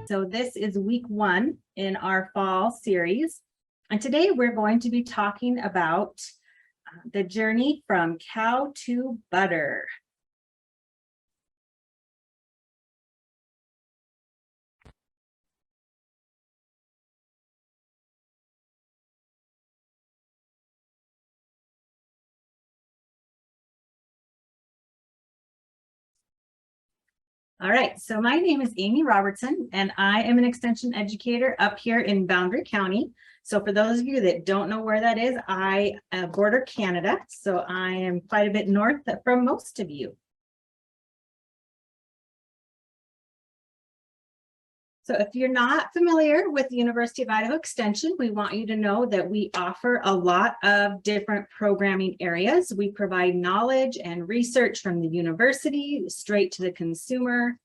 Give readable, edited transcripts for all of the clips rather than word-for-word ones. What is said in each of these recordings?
So this is week 1 in our fall series. And today we're going to be talking about the journey from cow to butter. All right, so my name is Amy Robertson, and I am an extension educator up here in Boundary County. So for those of you that don't know where that is, I border Canada, so I am quite a bit north from most of you. So if you're not familiar with the University of Idaho Extension, we want you to know that we offer a lot of different programming areas. We provide knowledge and research from the university straight to the consumer.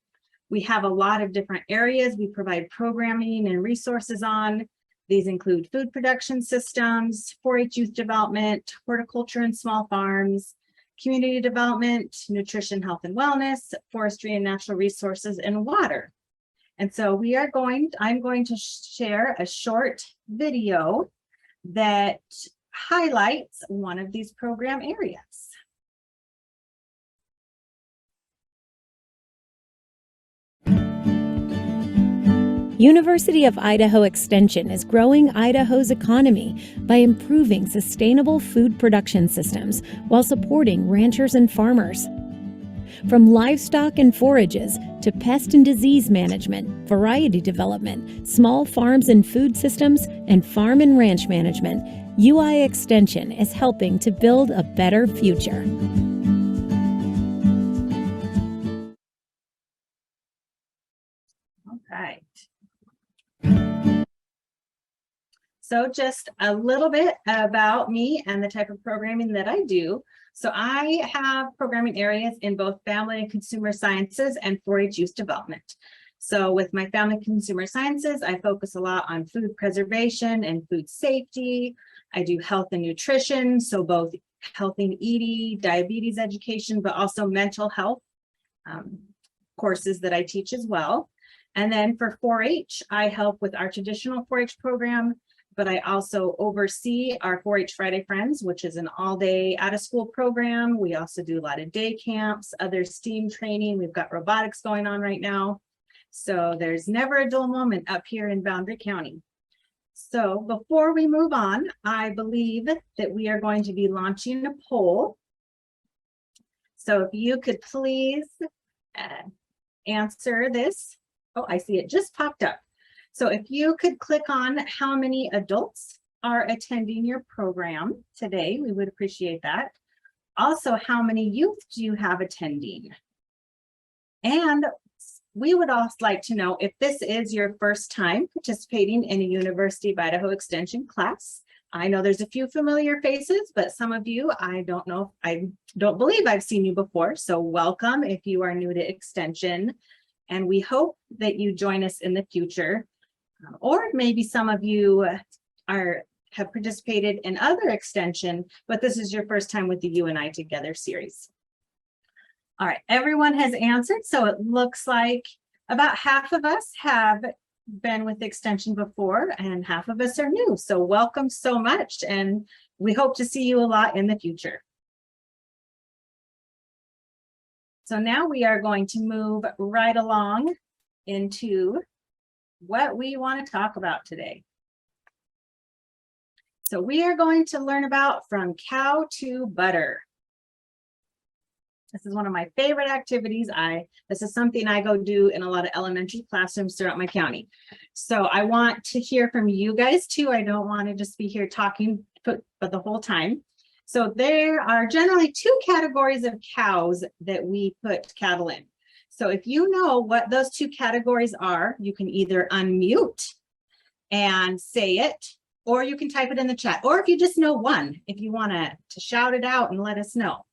We have a lot of different areas we provide programming and resources on. These include food production systems, 4-H youth development, horticulture and small farms, community development, nutrition, health and wellness, forestry and natural resources, and water. And so I'm going to share a short video that highlights one of these program areas. University of Idaho Extension is growing Idaho's economy by improving sustainable food production systems while supporting ranchers and farmers. From livestock and forages to pest and disease management, variety development, small farms and food systems, and farm and ranch management, UI Extension is helping to build a better future. All right. So just a little bit about me and the type of programming that I do. So I have programming areas in both family and consumer sciences and 4-H youth development. So with my family and consumer sciences, I focus a lot on food preservation and food safety. I do health and nutrition, so both healthy and eating, diabetes education, but also mental health courses that I teach as well. And then for 4-H, I help with our traditional 4-H program, but I also oversee our 4-H Friday Friends, which is an all-day out-of-school program. We also do a lot of day camps, other STEAM training. We've got robotics going on right now. So there's never a dull moment up here in Boundary County. So before we move on, I believe that we are going to be launching a poll. So if you could please answer this. Oh, I see it just popped up. So if you could click on how many adults are attending your program today, we would appreciate that. Also, how many youth do you have attending? And we would also like to know if this is your first time participating in a University of Idaho Extension class. I know there's a few familiar faces, but some of you, I don't believe I've seen you before. So welcome if you are new to Extension. And we hope that you join us in the future. Or maybe some of you have participated in other extension, but this is your first time with the You and I Together series. All right, everyone has answered. So it looks like about half of us have been with extension before and half of us are new. So welcome so much. And we hope to see you a lot in the future. So now we are going to move right along into what we want to talk about today. So we are going to learn about from cow to butter. This is one of my favorite activities. This is something I go do in a lot of elementary classrooms throughout my county. So I want to hear from you guys too. I don't want to just be here talking but the whole time. So there are generally 2 categories of cows that we put cattle in. So if you know what those 2 categories are, you can either unmute and say it, or you can type it in the chat. Or if you just know one, if you want to shout it out and let us know.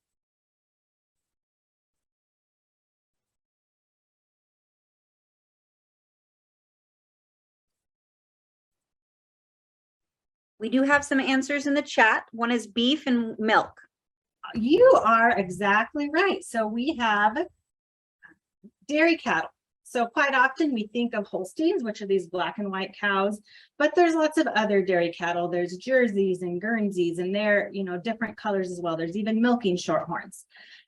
We do have some answers in the chat. One is beef and milk. You are exactly right. So we have dairy cattle. So quite often we think of Holsteins, which are these black and white cows, but there's lots of other dairy cattle. There's Jerseys and Guernseys, and they're, you know, different colors as well. There's even milking shorthorns.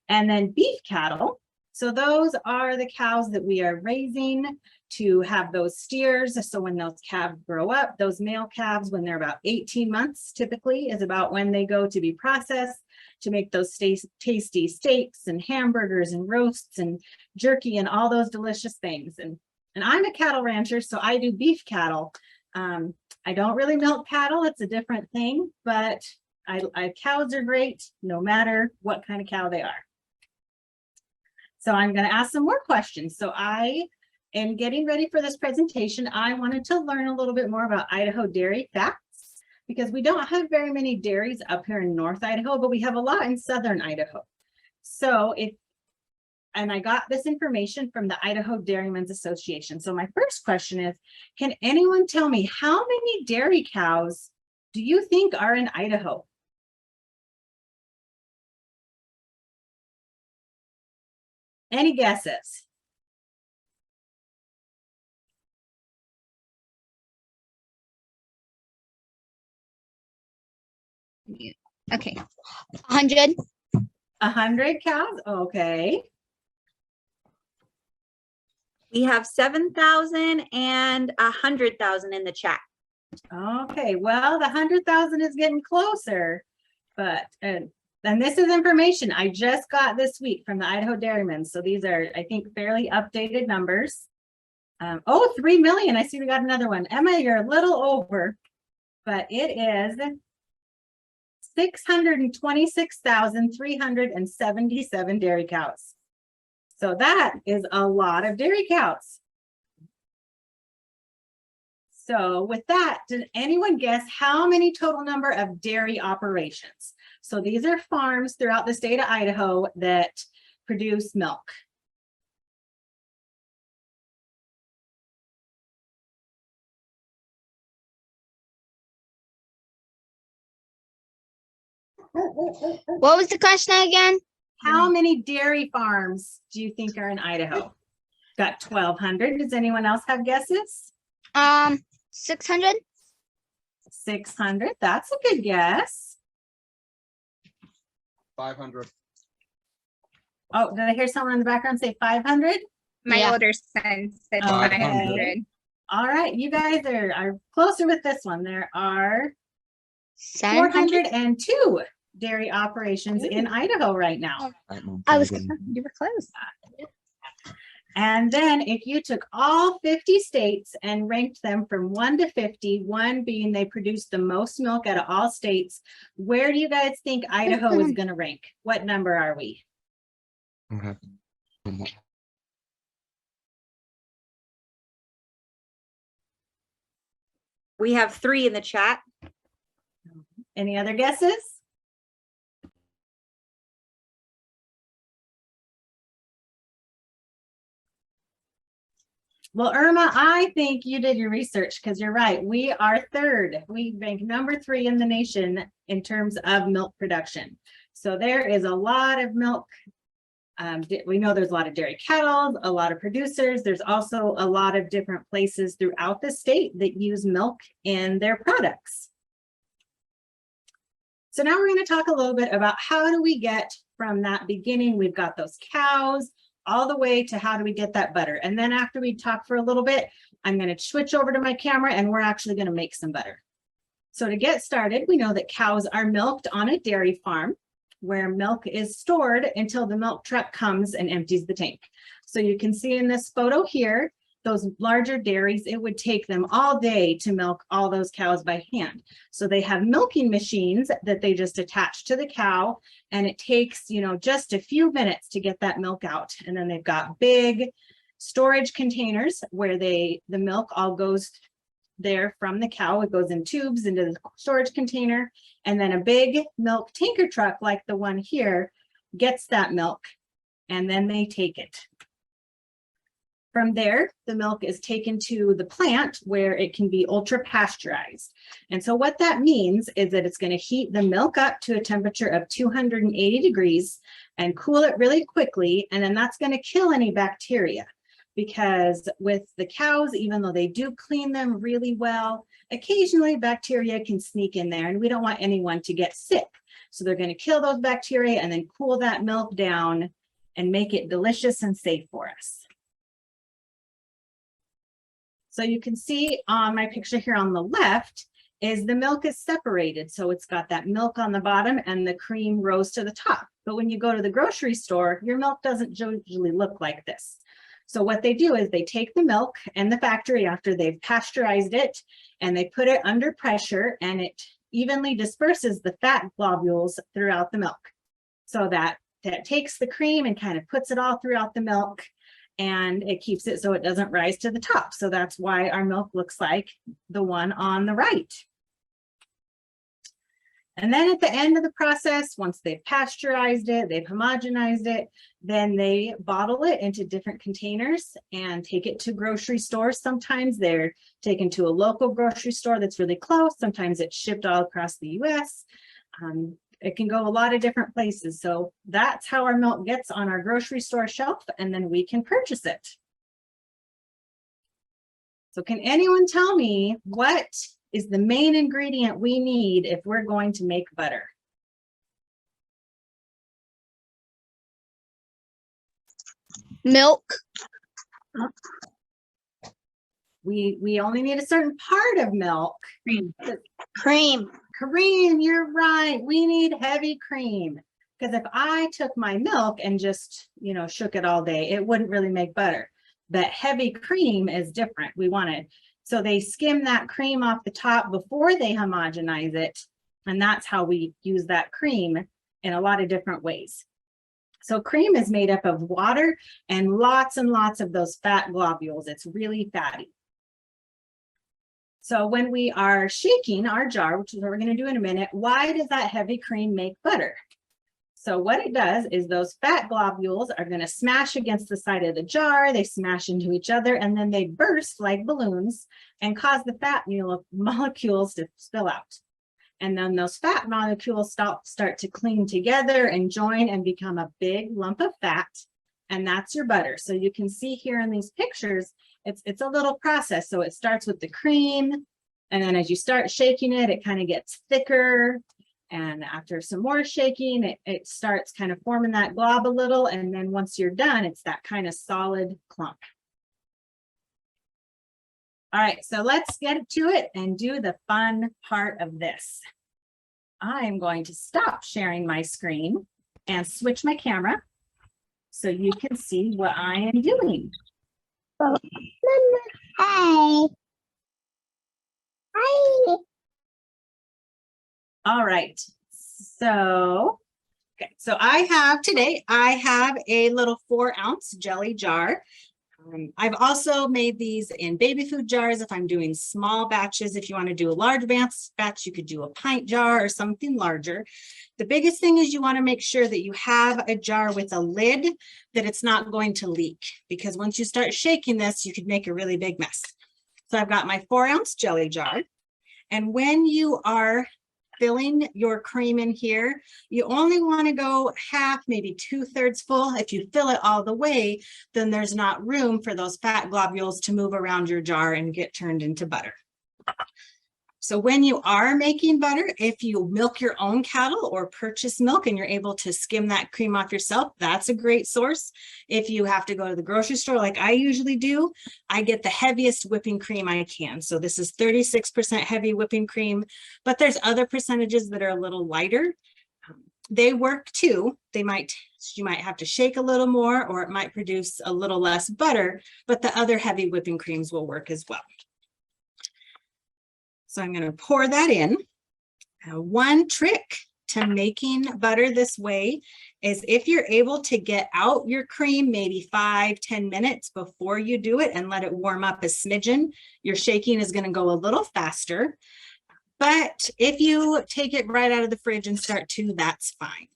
And then beef cattle. So those are the cows that we are raising to have those steers. So when those calves grow up, those male calves, when they're about 18 months, typically is about when they go to be processed to make those tasty steaks and hamburgers and roasts and jerky and all those delicious things. And I'm a cattle rancher, so I do beef cattle. I don't really milk cattle. It's a different thing, but cows are great no matter what kind of cow they are. So I'm going to ask some more questions. So I am getting ready for this presentation. I wanted to learn a little bit more about Idaho dairy facts, because we don't have very many dairies up here in North Idaho, but we have a lot in Southern Idaho. So and I got this information from the Idaho Dairymen's Association. So my first question is, can anyone tell me how many dairy cows do you think are in Idaho? Any guesses? Okay. 100. 100 cows? Okay. We have 7,000 and 100,000 in the chat. Okay, well, the 100,000 is getting closer, but, and this is information I just got this week from the Idaho Dairymen. So these are, I think, fairly updated numbers. 3 million. I see we got another one. Emma, you're a little over, but it is 626,377 dairy cows. So that is a lot of dairy cows. So with that, did anyone guess how many total number of dairy operations? So these are farms throughout the state of Idaho that produce milk. What was the question again? How many dairy farms do you think are in Idaho? Got 1,200. Does anyone else have guesses? 600. 600. That's a good guess. 500. Oh, did I hear someone in the background say 500? My Yeah. older son said Okay. 500. All right, you guys are closer with this one. There are 700. 402 dairy operations in Idaho right now. I was. You were close. And then if you took all 50 states and ranked them from 1 to 50, 1 being they produce the most milk out of all states, where do you guys think Idaho is going to rank? What number are we? We have 3 in the chat. Any other guesses? Well, Irma, I think you did your research, because you're right. We are 3rd. We rank number 3 in the nation in terms of milk production. So there is a lot of milk. We know there's a lot of dairy cattle, a lot of producers. There's also a lot of different places throughout the state that use milk in their products. So now we're going to talk a little bit about how do we get from that beginning. We've got those cows all the way to how do we get that butter. And then after we talk for a little bit, I'm going to switch over to my camera and we're actually going to make some butter. So to get started, we know that cows are milked on a dairy farm where milk is stored until the milk truck comes and empties the tank. So you can see in this photo here, those larger dairies, it would take them all day to milk all those cows by hand. So they have milking machines that they just attach to the cow, and it takes, you know, just a few minutes to get that milk out. And then they've got big storage containers where the milk all goes there from the cow. It goes in tubes into the storage container, and then a big milk tanker truck like the one here gets that milk, and then they take it. From there, the milk is taken to the plant where it can be ultra pasteurized. And so what that means is that it's going to heat the milk up to a temperature of 280 degrees and cool it really quickly. And then that's going to kill any bacteria. because with the cows, even though they do clean them really well, occasionally bacteria can sneak in there and we don't want anyone to get sick. So they're going to kill those bacteria and then cool that milk down and make it delicious and safe for us. So you can see on my picture here on the left is the milk is separated. So it's got that milk on the bottom and the cream rose to the top. But when you go to the grocery store, your milk doesn't usually look like this. So what they do is they take the milk in the factory after they've pasteurized it and they put it under pressure and it evenly disperses the fat globules throughout the milk. So that takes the cream and kind of puts it all throughout the milk and it keeps it so it doesn't rise to the top. So that's why our milk looks like the one on the right. And then at the end of the process, once they've pasteurized it, they've homogenized it, then they bottle it into different containers and take it to grocery stores. Sometimes they're taken to a local grocery store that's really close. Sometimes it's shipped all across the US. It can go a lot of different places. So that's how our milk gets on our grocery store shelf, and then we can purchase it. So can anyone tell me what is the main ingredient we need if we're going to make butter? Milk. We only need a certain part of milk. Cream. Cream, you're right. We need heavy cream. Because if I took my milk and just, shook it all day, it wouldn't really make butter. But heavy cream is different. We want it. So they skim that cream off the top before they homogenize it. And that's how we use that cream in a lot of different ways. So cream is made up of water and lots of those fat globules. It's really fatty. So when we are shaking our jar, which is what we're going to do in a minute, why does that heavy cream make butter? So what it does is those fat globules are going to smash against the side of the jar, they smash into each other, and then they burst like balloons and cause the fat molecules to spill out. And then those fat molecules start to cling together and join and become a big lump of fat, and that's your butter. So you can see here in these pictures, it's a little process. So it starts with the cream, and then as you start shaking it, it kind of gets thicker. And after some more shaking, it starts kind of forming that glob a little. And then once you're done, it's that kind of solid clump. All right, so let's get to it and do the fun part of this. I am going to stop sharing my screen and switch my camera so you can see what I am doing. Hi. Hi. All right, so I have a little 4-ounce jelly jar. I've also made these in baby food jars if I'm doing small batches. If you want to do a large batch, you could do a pint jar or something larger. The biggest thing is you want to make sure that you have a jar with a lid that it's not going to leak, because once you start shaking this, you could make a really big mess. So I've got my 4-ounce jelly jar, and when you are filling your cream in here, you only want to go half, maybe 2/3 full. If you fill it all the way, then there's not room for those fat globules to move around your jar and get turned into butter. So when you are making butter, if you milk your own cattle or purchase milk and you're able to skim that cream off yourself, that's a great source. If you have to go to the grocery store like I usually do, I get the heaviest whipping cream I can. So this is 36% heavy whipping cream, but there's other percentages that are a little lighter. They work too. You might have to shake a little more, or it might produce a little less butter, but the other heavy whipping creams will work as well. So I'm going to pour that in. One trick to making butter this way is if you're able to get out your cream maybe 5-10 minutes before you do it and let it warm up a smidgen, your shaking is going to go a little faster. But if you take it right out of the fridge and start to, that's fine.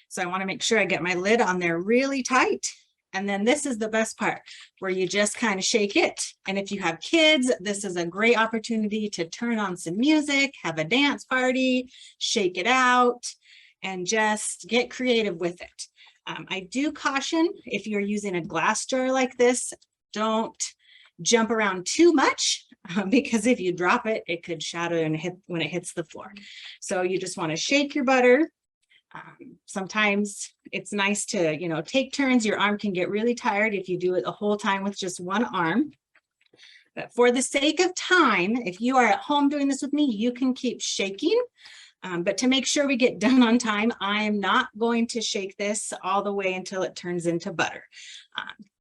So I want to make sure I get my lid on there really tight. And then this is the best part, where you just kind of shake it. And if you have kids, this is a great opportunity to turn on some music, have a dance party, shake it out, and just get creative with it. I do caution, if you're using a glass jar like this, don't jump around too much because if you drop it, it could shatter and hit when it hits the floor. So you just want to shake your butter. Sometimes it's nice to, you know, take turns. Your arm can get really tired if you do it the whole time with just one arm. But for the sake of time, if you are at home doing this with me, you can keep shaking. But to make sure we get done on time, I am not going to shake this all the way until it turns into butter.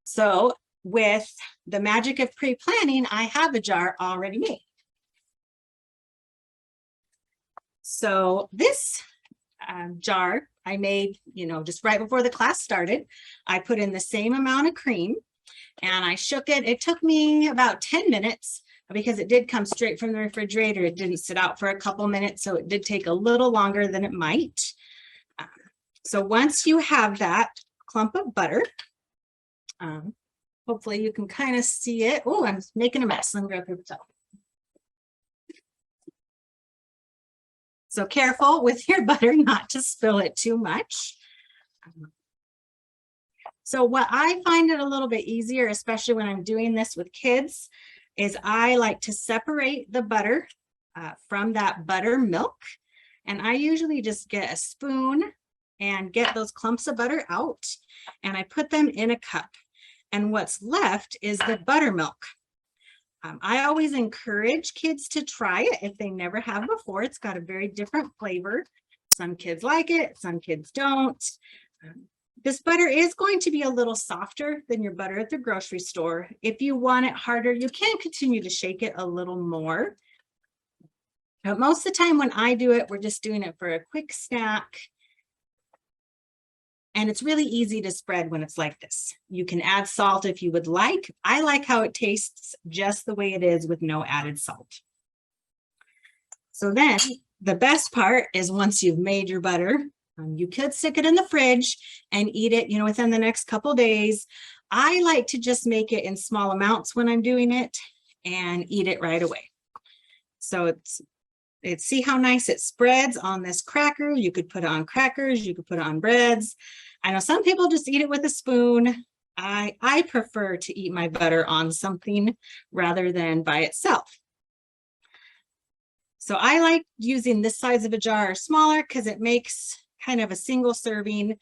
So with the magic of pre-planning, I have a jar already made. So this jar I made, you know, just right before the class started. I put in the same amount of cream and I shook it. It took me about 10 minutes because it did come straight from the refrigerator. It didn't sit out for a couple minutes, so it did take a little longer than it might. So once you have that clump of butter, hopefully you can kind of see it. Oh, I'm making a mess. Let me grab a paper towel. So careful with your butter not to spill it too much. So what I find it a little bit easier, especially when I'm doing this with kids, is I like to separate the butter from that buttermilk. And I usually just get a spoon and get those clumps of butter out and I put them in a cup. And what's left is the buttermilk. I always encourage kids to try it if they never have before. It's got a very different flavor. Some kids like it, some kids don't. This butter is going to be a little softer than your butter at the grocery store. If you want it harder, you can continue to shake it a little more. But most of the time when I do it, we're just doing it for a quick snack. And it's really easy to spread when it's like this. You can add salt if you would like. I like how it tastes just the way it is with no added salt. So then the best part is once you've made your butter, you could stick it in the fridge and eat it, you know, within the next couple days. I like to just make it in small amounts when I'm doing it and eat it right away. So it's see how nice it spreads on this cracker. You could put it on crackers, you could put it on breads. I know some people just eat it with a spoon. I prefer to eat my butter on something rather than by itself. So I like using this size of a jar or smaller because it makes kind of a single serving.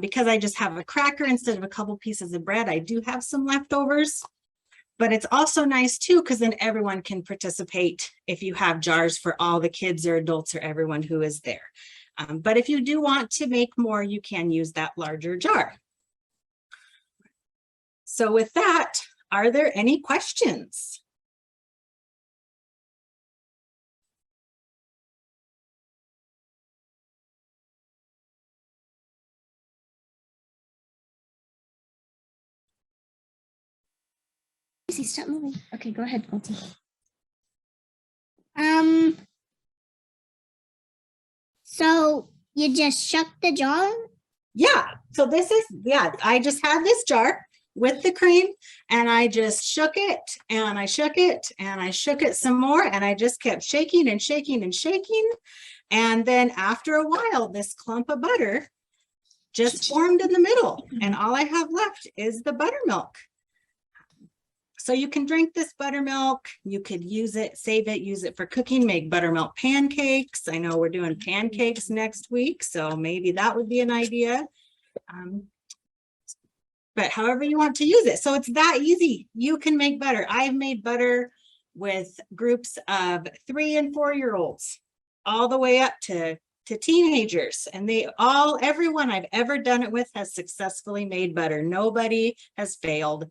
Because I just have a cracker instead of a couple pieces of bread, I do have some leftovers. But it's also nice too, because then everyone can participate if you have jars for all the kids or adults or everyone who is there. But if you do want to make more, you can use that larger jar. So with that, are there any questions? Stop moving. Okay, go ahead, Colton. So you just shook the jar? Yeah, so this is, I just had this jar with the cream and I just shook it and I shook it and I shook it some more and I just kept shaking and shaking and shaking. And then after a while, this clump of butter just formed in the middle and all I have left is the buttermilk. So you can drink this buttermilk, you could use it, save it, use it for cooking, make buttermilk pancakes. I know we're doing pancakes next week, so maybe that would be an idea. But however you want to use it. So it's that easy. You can make butter. I've made butter with groups of 3- and 4-year-olds all the way up to teenagers. And everyone I've ever done it with has successfully made butter. Nobody has failed.